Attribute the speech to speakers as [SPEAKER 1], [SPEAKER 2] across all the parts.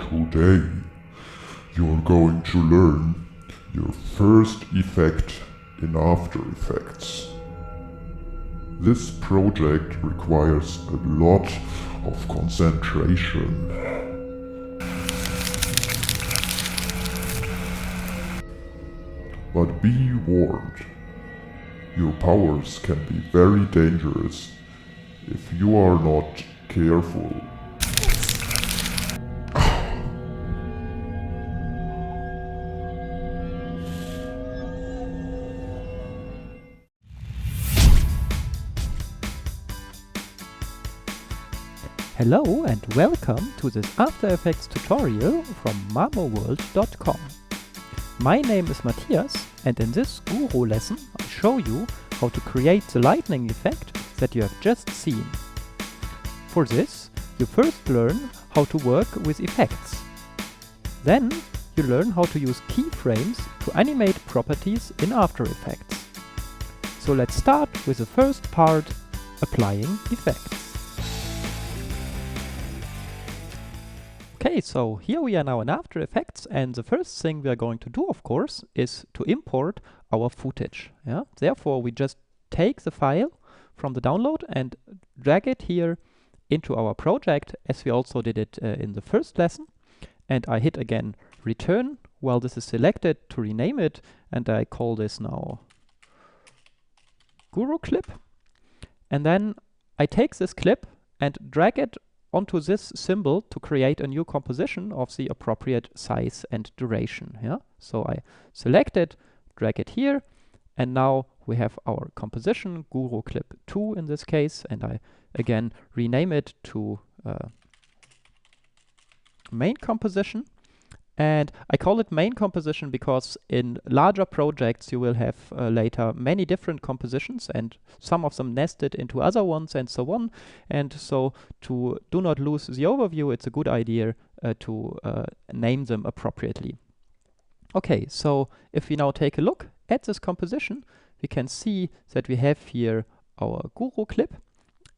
[SPEAKER 1] Today, you're going to learn your first effect in After Effects. This project requires a lot of concentration. But be warned, your powers can be very dangerous if you are not careful.
[SPEAKER 2] Hello and welcome to this After Effects tutorial from marmoworld.com. My name is Matthias, and in this guru lesson I show you how to create the lightning effect that you have just seen. For this, you first learn how to work with effects. Then you learn how to use keyframes to animate properties in After Effects. So let's start with the first part, applying effects. Okay, so here we are now in After Effects, and the first thing we are going to do, of course, is to import our footage. Yeah? Therefore, we just take the file from the download and drag it here into our project, as we also did it in the first lesson. And I hit again return while this is selected to rename it, and I call this now Guru Clip. And then I take this clip and drag it onto this symbol to create a new composition of the appropriate size and duration. Yeah? So I select it, drag it here, and now we have our composition, Guru Clip 2 in this case, and I again rename it to main composition. And I call it main composition because in larger projects you will have later many different compositions, and some of them nested into other ones and so on. And so to do not lose the overview, it's a good idea to name them appropriately. Okay, so if we now take a look at this composition, we can see that we have here our Guru clip,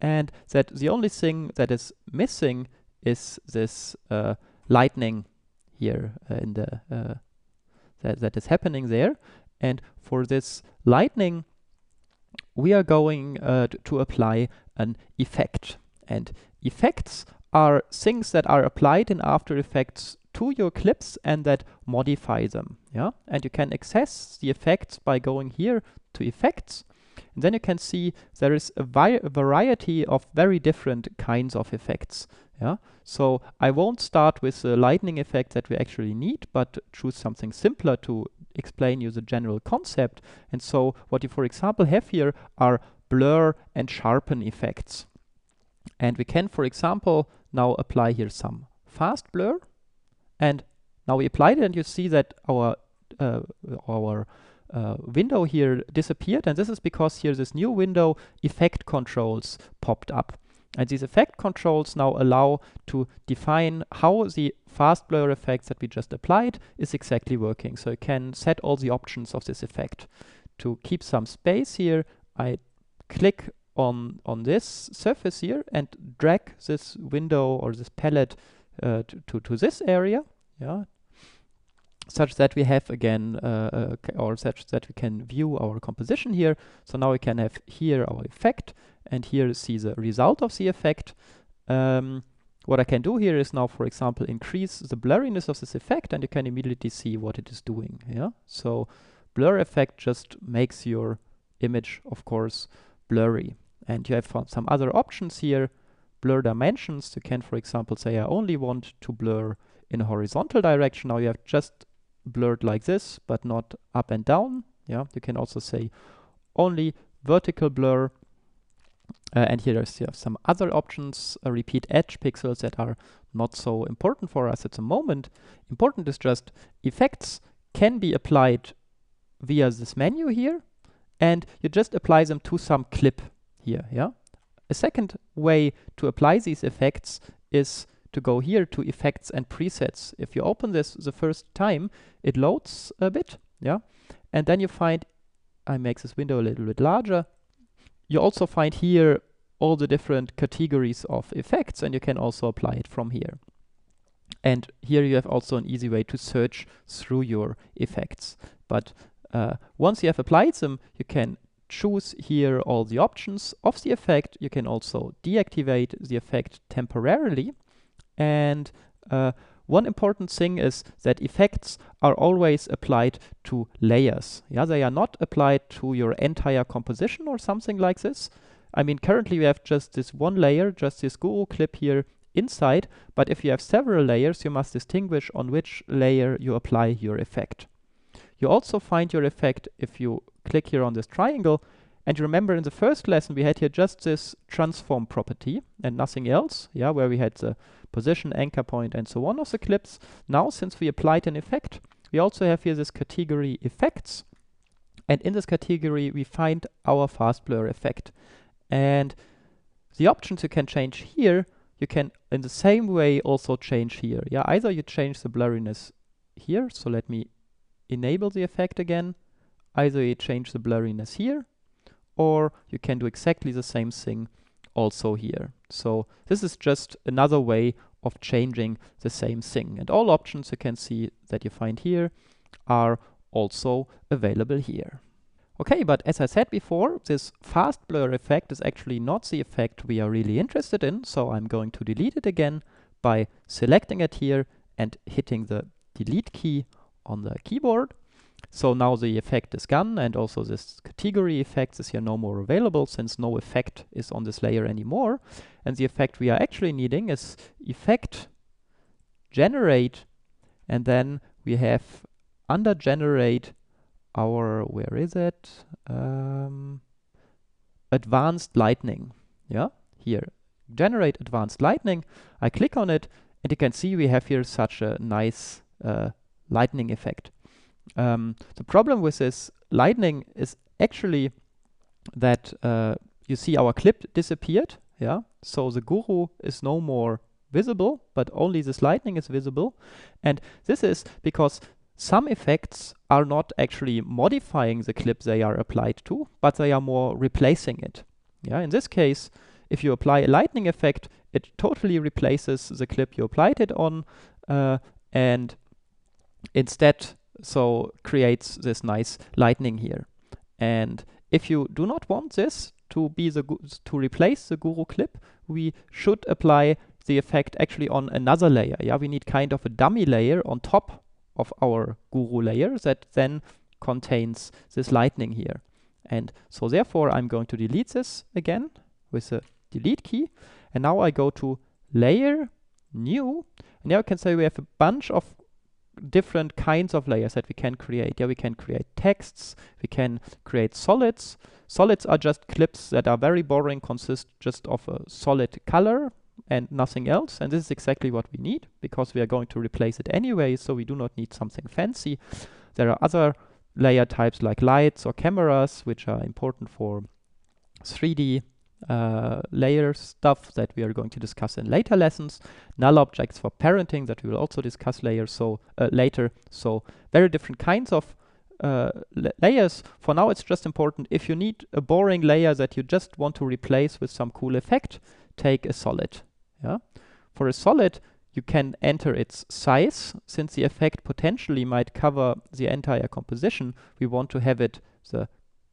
[SPEAKER 2] and that the only thing that is missing is this lightning here in the that is happening there. And for this lightning we are going to apply an effect, and effects are things that are applied in After Effects to your clips and that modify them. Yeah, and you can access the effects by going here to effects, and then you can see there is a variety of very different kinds of effects. Yeah, so I won't start with the lightning effect that we actually need, but choose something simpler to explain you the general concept. And so what you, for example, have here are blur and sharpen effects. And we can, for example, now apply here some fast blur. And now we applied it, and you see that our window here disappeared. And this is because here this new window effect controls popped up. And these effect controls now allow to define how the fast blur effect that we just applied is exactly working. So you can set all the options of this effect. To keep some space here, I click on this surface here and drag this window or this palette to this area, yeah, such that we have again, or such that we can view our composition here. So now we can have here our effect, and here see the result of the effect. What I can do here is now, for example, increase the blurriness of this effect, and you can immediately see what it is doing. Yeah, so blur effect just makes your image, of course, blurry. And you have some other options here. Blur dimensions. You can, for example, say I only want to blur in a horizontal direction. Now you have just blurred like this, but not up and down. Yeah, you can also say only vertical blur. And here you have some other options, repeat edge pixels, that are not so important for us at the moment. Important is just effects can be applied via this menu here, and you just apply them to some clip here. Yeah. A second way to apply these effects is to go here to effects and presets. If you open this the first time, it loads a bit, yeah, and then you find, I make this window a little bit larger. You also find here all the different categories of effects, and you can also apply it from here. And here you have also an easy way to search through your effects. But once you have applied them, you can choose here all the options of the effect. You can also deactivate the effect temporarily. And one important thing is that effects are always applied to layers. Yeah, they are not applied to your entire composition or something like this. I mean, currently we have just this one layer, just this guru clip here inside, but if you have several layers, you must distinguish on which layer you apply your effect. You also find your effect if you click here on this triangle. And you remember in the first lesson we had here just this transform property and nothing else, yeah, where we had the position, anchor point, and so on of the clips. Now, since we applied an effect, we also have here this category effects. And in this category, we find our fast blur effect. And the options you can change here, you can in the same way also change here. Yeah, either you change the blurriness here. So let me enable the effect again. Either you change the blurriness here, or you can do exactly the same thing also here. So this is just another way of changing the same thing. And all options you can see that you find here are also available here. Okay, but as I said before, this fast blur effect is actually not the effect we are really interested in. So I'm going to delete it again by selecting it here and hitting the delete key on the keyboard. So now the effect is gone, and also this category effect is here no more available since no effect is on this layer anymore. And the effect we are actually needing is effect generate, and then we have under generate our, where is it? Advanced lightning. Yeah, here. Generate advanced lightning. I click on it, and you can see we have here such a nice lightning effect. The problem with this lightning is actually that you see our clip disappeared. Yeah, so the guru is no more visible, but only this lightning is visible. And this is because some effects are not actually modifying the clip they are applied to, but they are more replacing it. Yeah, in this case, if you apply a lightning effect, it totally replaces the clip you applied it on, and instead so creates this nice lightning here. And if you do not want this to be to replace the guru clip, we should apply the effect actually on another layer. Yeah, we need kind of a dummy layer on top of our guru layer that then contains this lightning here. And so therefore I'm going to delete this again with the delete key. And now I go to layer, new, and now you can say we have a bunch of different kinds of layers that we can create. Yeah, we can create texts, we can create solids. Solids are just clips that are very boring, consist just of a solid color and nothing else. And this is exactly what we need because we are going to replace it anyway, so we do not need something fancy. There are other layer types like lights or cameras, which are important for 3D layer stuff that we are going to discuss in later lessons. Null objects for parenting that we will also discuss later. So very different kinds of layers. For now, it's just important if you need a boring layer that you just want to replace with some cool effect, take a solid. Yeah, for a solid, you can enter its size. Since the effect potentially might cover the entire composition, we want to have it the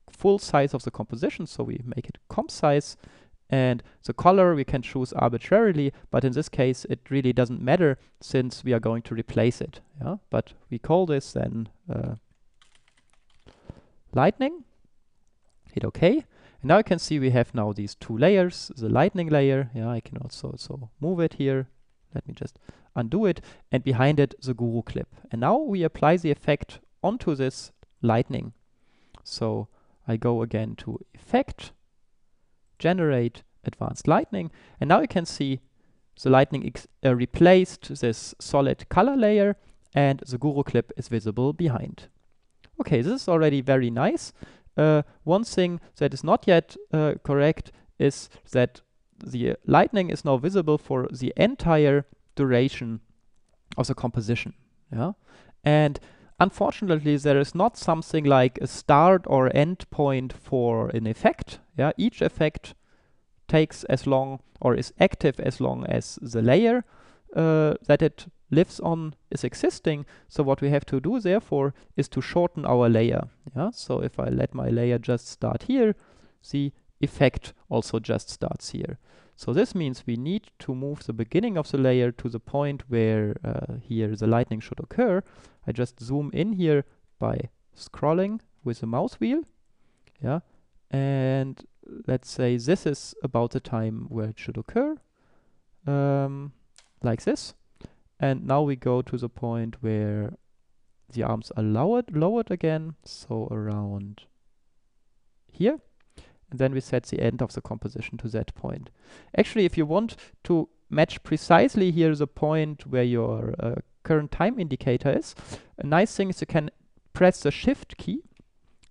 [SPEAKER 2] full size of the composition, so we make it comp size. And the color we can choose arbitrarily, but in this case it really doesn't matter since we are going to replace it. Yeah, but we call this then lightning. Hit OK. And now you can see we have now these two layers, the lightning layer. Yeah, I can also move it here. Let me just undo it, and behind it the guru clip. And now we apply the effect onto this lightning. So I go again to Effect, Generate Advanced Lightning, and now you can see the lightning replaced this solid color layer, and the guru clip is visible behind. Okay, this is already very nice. One thing that is not yet correct is that the lightning is now visible for the entire duration of the composition. Yeah, and unfortunately, there is not something like a start or end point for an effect. Yeah, each effect takes as long or is active as long as the layer that it lives on is existing. So what we have to do therefore is to shorten our layer. Yeah. So if I let my layer just start here, the effect also just starts here. So this means we need to move the beginning of the layer to the point where here the lightning should occur. I just zoom in here by scrolling with the mouse wheel. Yeah. And let's say this is about the time where it should occur. Like this. And now we go to the point where the arms are lowered again, so around here. And then we set the end of the composition to that point. Actually, if you want to match precisely here the point where your current time indicator is, a nice thing is you can press the Shift key,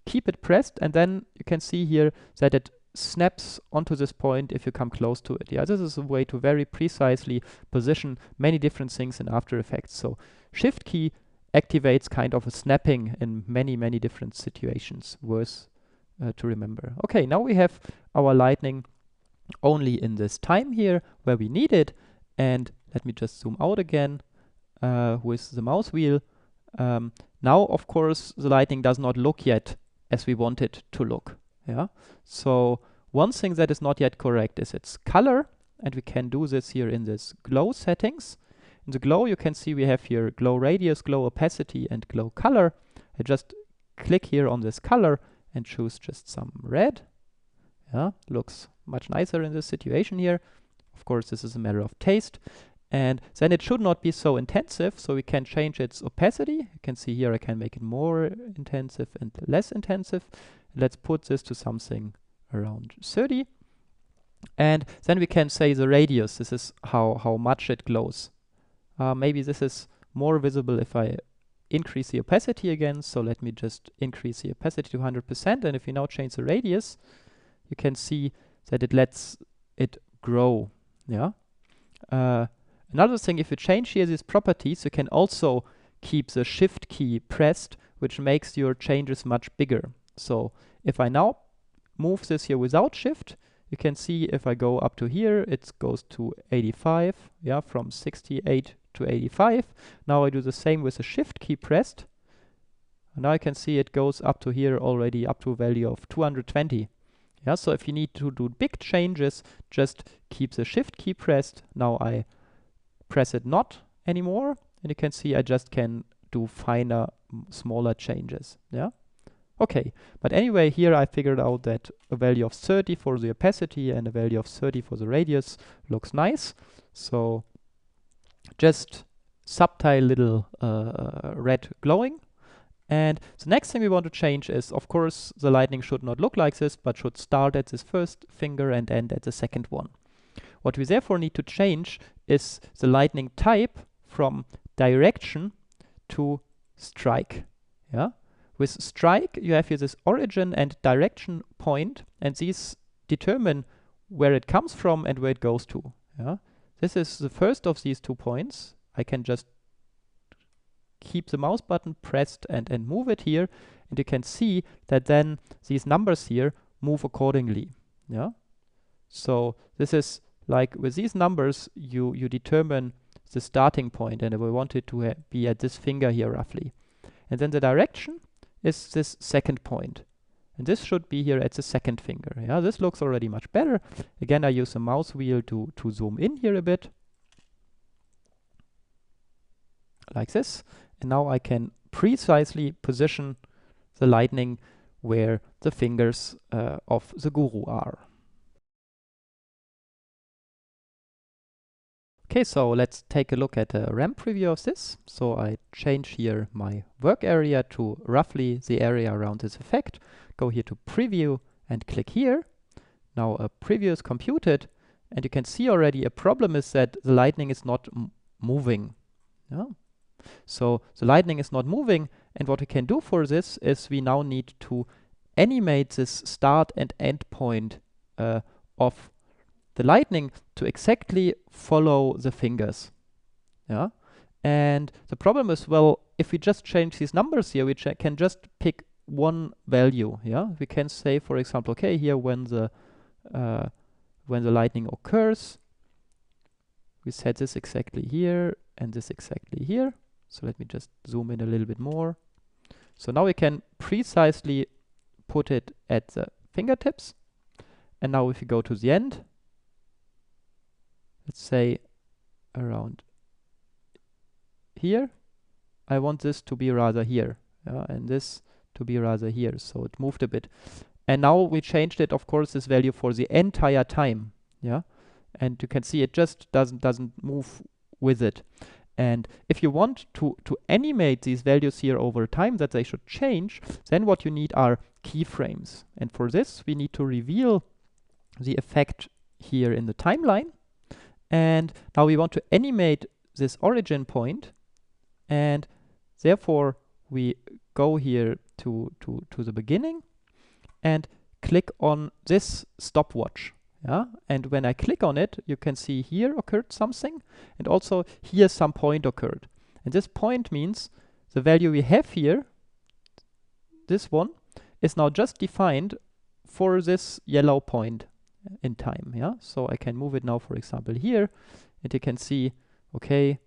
[SPEAKER 2] keep it pressed, and then you can see here that it snaps onto this point if you come close to it. Yeah, this is a way to very precisely position many different things in After Effects. So Shift key activates kind of a snapping in many different situations, worth to remember. Okay, now we have our lightning only in this time here where we need it. And let me just zoom out again with the mouse wheel. Now, of course, the lightning does not look yet as we want it to look. Yeah. So one thing that is not yet correct is its color, and we can do this here in this glow settings. In the glow, you can see we have here glow radius, glow opacity, and glow color. I just click here on this color and choose just some red. Yeah, looks much nicer in this situation here. Of course, this is a matter of taste. And then it should not be so intensive, so we can change its opacity. You can see here I can make it more intensive and less intensive. Let's put this to something around 30. And then we can say the radius. This is how much it glows. Maybe this is more visible if I increase the opacity again. So let me just increase the opacity to 100%. And if we now change the radius, you can see that it lets it grow. Yeah. Another thing, if you change here these properties, you can also keep the Shift key pressed, which makes your changes much bigger. So if I now move this here without Shift, you can see if I go up to here, it goes to 85, yeah, from 68 to 85. Now I do the same with the Shift key pressed. And now I can see it goes up to here already, up to a value of 220. Yeah, so if you need to do big changes, just keep the Shift key pressed. Now I press it not anymore, and you can see I just can do finer, smaller changes. Yeah. Okay, but anyway, here I figured out that a value of 30 for the opacity and a value of 30 for the radius looks nice. So just subtle little red glowing. And the next thing we want to change is, of course, the lightning should not look like this, but should start at this first finger and end at the second one. What we therefore need to change is the lightning type from direction to strike. Yeah. With strike, you have here this origin and direction point, and these determine where it comes from and where it goes to. Yeah. This is the first of these 2 points. I can just keep the mouse button pressed and move it here, and you can see that then these numbers here move accordingly. Yeah. So this is like with these numbers, you determine the starting point, and we want it to be at this finger here roughly. And then the direction is this second point. And this should be here at the second finger. Yeah, this looks already much better. Again, I use the mouse wheel to zoom in here a bit. Like this. And now I can precisely position the lightning where the fingers of the guru are. Okay, so let's take a look at a ramp preview of this. So I change here my work area to roughly the area around this effect. Go here to preview and click here. Now a preview is computed, and you can see already a problem is that the lightning is not moving. Yeah? So the lightning is not moving, and what we can do for this is we now need to animate this start and end point of the lightning to exactly follow the fingers. Yeah. And the problem is, well, if we just change these numbers here, we can just pick one value. Yeah. We can say, for example, okay, here when the lightning occurs, we set this exactly here and this exactly here. So let me just zoom in a little bit more. So now we can precisely put it at the fingertips. And now if you go to the end, let's say around here, I want this to be rather here, and this to be rather here. So it moved a bit. And now we changed it, of course, this value for the entire time. Yeah, and you can see it just doesn't move with it. And if you want to animate these values here over time, that they should change, then what you need are keyframes. And for this, we need to reveal the effect here in the timeline. And now we want to animate this origin point. And therefore, we go here to the beginning and click on this stopwatch. Yeah, and when I click on it, you can see here occurred something, and also here some point occurred. And this point means the value we have here, this one, is now just defined for this yellow point in time. Yeah, so I can move it now, for example, here, and you can see, okay,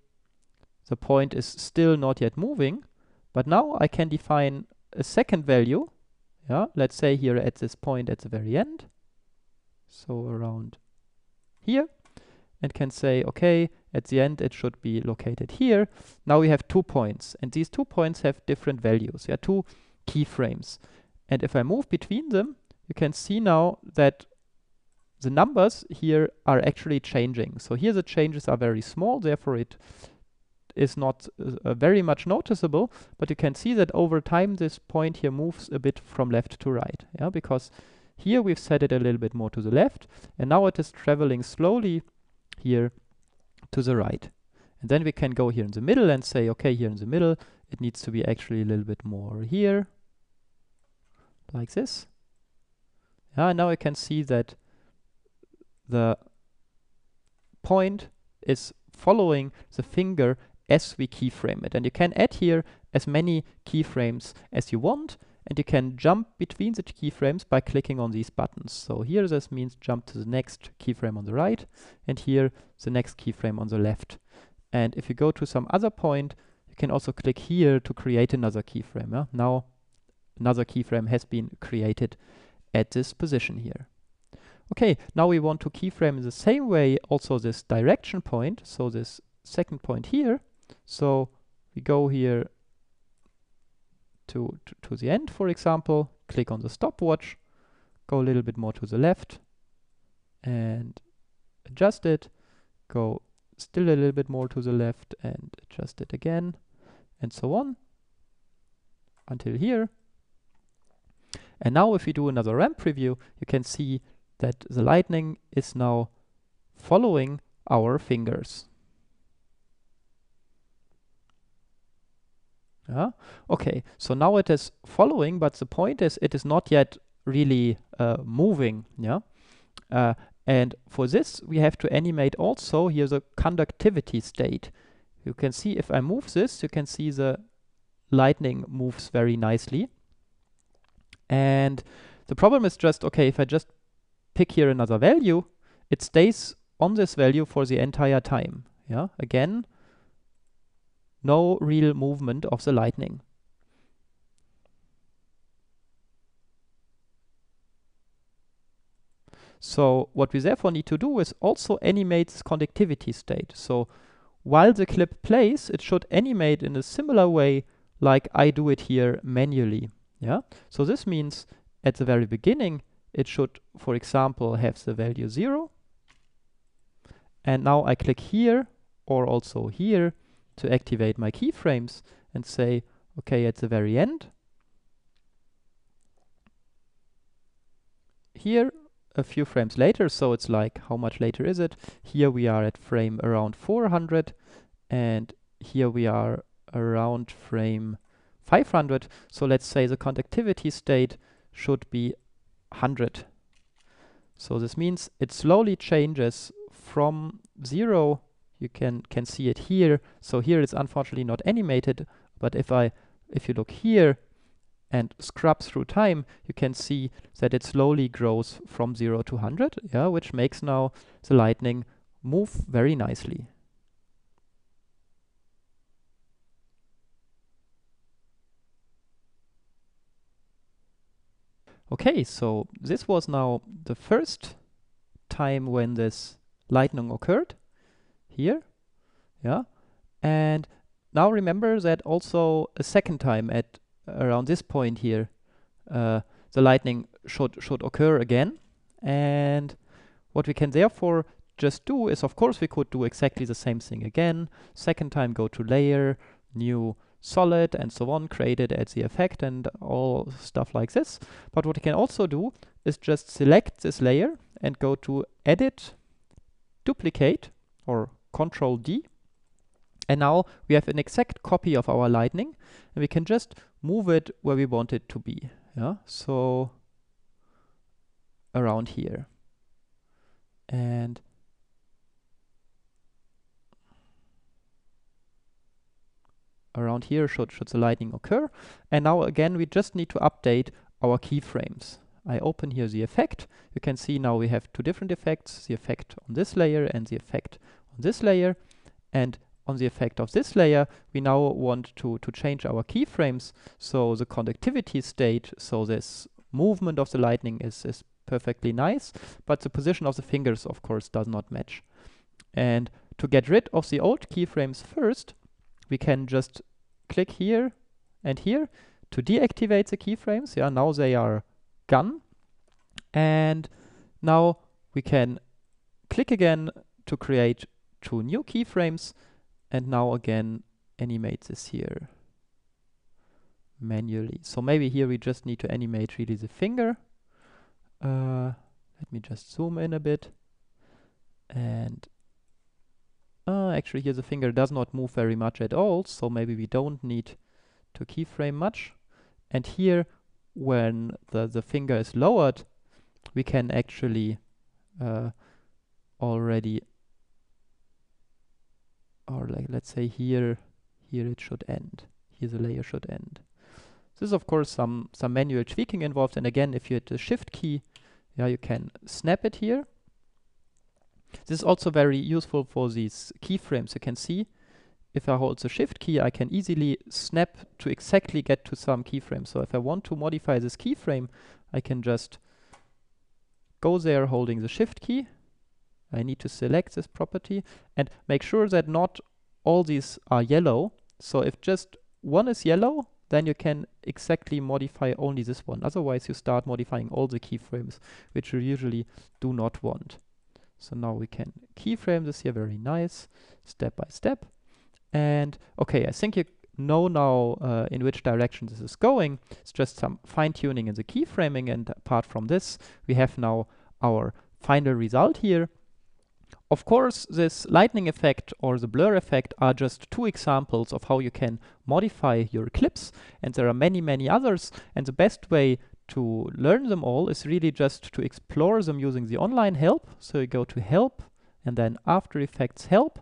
[SPEAKER 2] the point is still not yet moving, but now I can define a second value. Yeah, let's say here at this point at the very end. So around here, and can say, okay, at the end it should be located here. Now we have 2 points, and these 2 points have different values. Yeah, 2 keyframes. And if I move between them, you can see now that the numbers here are actually changing. So here the changes are very small, therefore it is not very much noticeable, but you can see that over time this point here moves a bit from left to right. Yeah, because here we've set it a little bit more to the left, and now it is traveling slowly here to the right. And then we can go here in the middle and say, okay, here in the middle, it needs to be actually a little bit more here, like this. Yeah, and now I can see that the point is following the finger as we keyframe it. And you can add here as many keyframes as you want, and you can jump between the keyframes by clicking on these buttons. So here this means jump to the next keyframe on the right, and here the next keyframe on the left. And if you go to some other point, you can also click here to create another keyframe. Yeah? Now another keyframe has been created at this position here. Okay, now we want to keyframe in the same way also this direction point, so this second point here. So we go here to the end, for example, click on the stopwatch, go a little bit more to the left, and adjust it, go still a little bit more to the left, and adjust it again, and so on, until here. And now if we do another ramp preview, you can see that the lightning is now following our fingers. Yeah. Okay, so now it is following, but the point is it is not yet really moving. Yeah. And for this, we have to animate also here the conductivity state. You can see if I move this, you can see the lightning moves very nicely. And the problem is just, okay, if I just pick here another value, it stays on this value for the entire time. Yeah. Again, no real movement of the lightning. So what we therefore need to do is also animate this conductivity state. So while the clip plays, it should animate in a similar way like I do it here manually. Yeah. So this means at the very beginning, it should, for example, have the value 0. And now I click here or also here to activate my keyframes and say, okay, at the very end, here a few frames later, so it's like, how much later is it? Here we are at frame around 400, and here we are around frame 500. So let's say the conductivity state should be 100. So this means it slowly changes from 0. You can see it here. So here it's unfortunately not animated, but if you look here and scrub through time, you can see that it slowly grows from 0 to 100, yeah, which makes now the lightning move very nicely. Okay, so this was now the first time when this lightning occurred here, yeah, and now remember that also a second time at around this point here, the lightning should occur again. And what we can therefore just do is, of course, we could do exactly the same thing again. Second time, go to layer, new solid, and so on, create it as the effect and all stuff like this. But what we can also do is just select this layer and go to edit, duplicate, or Control D. And now we have an exact copy of our lightning, and we can just move it where we want it to be. Yeah, so around here. And around here should the lightning occur. And now again, we just need to update our keyframes. I open here the effect. You can see now we have two different effects, the effect on this layer and the effect on this layer. And on the effect of this layer, we now want to change our keyframes. So the conductivity state, so this movement of the lightning is perfectly nice, but the position of the fingers, of course, does not match. And to get rid of the old keyframes first, we can just click here and here to deactivate the keyframes. Yeah, now they are gone. And now we can click again to create two new keyframes, and now again animate this here manually. So maybe here we just need to animate really the finger. Let me just zoom in a bit. And actually here the finger does not move very much at all, so maybe we don't need to keyframe much. And here, when the finger is lowered, we can actually already, or like let's say here it should end. Here the layer should end. This is of course some manual tweaking involved, and again, if you hit the Shift key, yeah, you can snap it here. This is also very useful for these keyframes. You can see if I hold the Shift key, I can easily snap to exactly get to some keyframe. So if I want to modify this keyframe, I can just go there holding the Shift key. I need to select this property and make sure that not all these are yellow. So if just one is yellow, then you can exactly modify only this one. Otherwise, you start modifying all the keyframes, which you usually do not want. So now we can keyframe this here very nice, step by step. And okay, I think you know now in which direction this is going. It's just some fine-tuning in the keyframing, and apart from this, we have now our final result here. Of course, this lightning effect or the blur effect are just two examples of how you can modify your clips, and there are many others, and the best way to learn them all is really just to explore them using the online help. So you go to help and then After Effects help,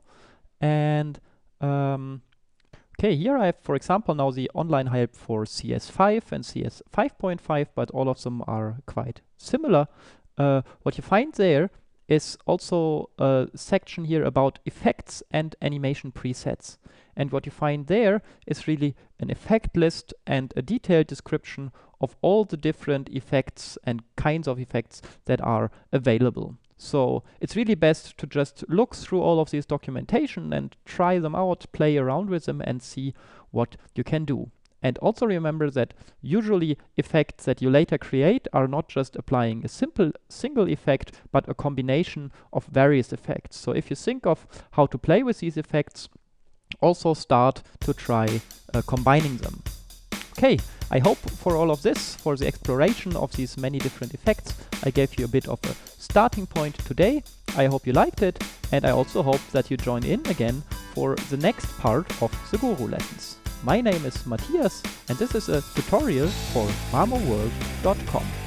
[SPEAKER 2] and okay, here I have, for example, now the online help for CS5 and CS 5.5, but all of them are quite similar. What you find there is also a section here about effects and animation presets. And what you find there is really an effect list and a detailed description of all the different effects and kinds of effects that are available. So it's really best to just look through all of these documentation and try them out, play around with them, and see what you can do. And also remember that usually effects that you later create are not just applying a single effect, but a combination of various effects. So if you think of how to play with these effects, also start to try combining them. Okay, I hope for all of this, for the exploration of these many different effects, I gave you a bit of a starting point today. I hope you liked it, and I also hope that you join in again for the next part of the Guru lessons. My name is Matthias, and this is a tutorial for marmorworld.com.